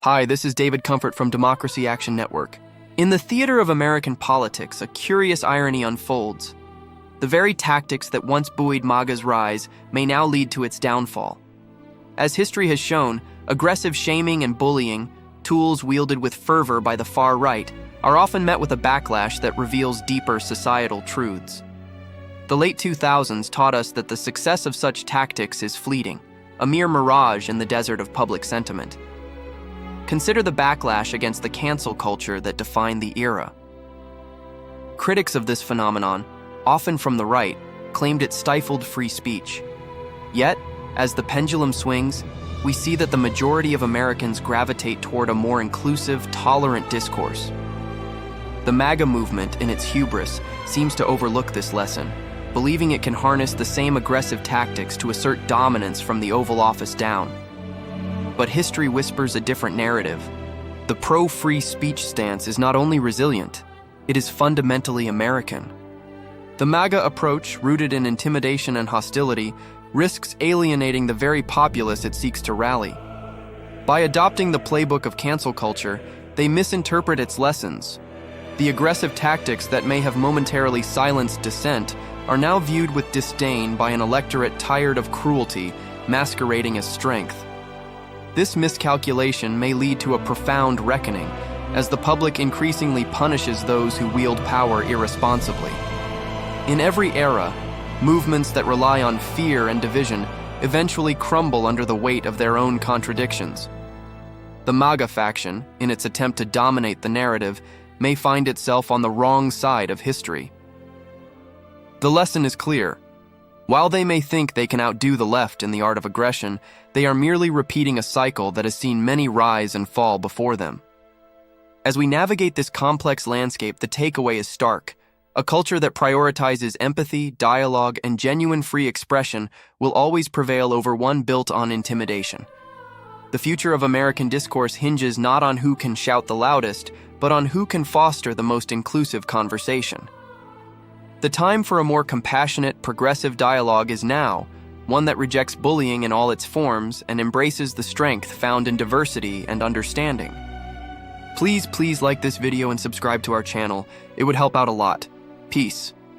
Hi, this is David Comfort from Democracy Action Network. In the theater of American politics, a curious irony unfolds. The very tactics that once buoyed MAGA's rise may now lead to its downfall. As history has shown, aggressive shaming and bullying, tools wielded with fervor by the far right, are often met with a backlash that reveals deeper societal truths. The late 2000s taught us that the success of such tactics is fleeting, a mere mirage in the desert of public sentiment. Consider the backlash against the cancel culture that defined the era. Critics of this phenomenon, often from the right, claimed it stifled free speech. Yet, as the pendulum swings, we see that the majority of Americans gravitate toward a more inclusive, tolerant discourse. The MAGA movement, in its hubris, seems to overlook this lesson, believing it can harness the same aggressive tactics to assert dominance from the Oval Office down. But history whispers a different narrative. The pro-free speech stance is not only resilient, it is fundamentally American. The MAGA approach, rooted in intimidation and hostility, risks alienating the very populace it seeks to rally. By adopting the playbook of cancel culture, they misinterpret its lessons. The aggressive tactics that may have momentarily silenced dissent are now viewed with disdain by an electorate tired of cruelty, masquerading as strength. This miscalculation may lead to a profound reckoning, as the public increasingly punishes those who wield power irresponsibly. In every era, movements that rely on fear and division eventually crumble under the weight of their own contradictions. The MAGA faction, in its attempt to dominate the narrative, may find itself on the wrong side of history. The lesson is clear. While they may think they can outdo the left in the art of aggression, they are merely repeating a cycle that has seen many rise and fall before them. As we navigate this complex landscape, the takeaway is stark. A culture that prioritizes empathy, dialogue, and genuine free expression will always prevail over one built on intimidation. The future of American discourse hinges not on who can shout the loudest, but on who can foster the most inclusive conversation. The time for a more compassionate, progressive dialogue is now, one that rejects bullying in all its forms and embraces the strength found in diversity and understanding. Please like this video and subscribe to our channel. It would help out a lot. Peace.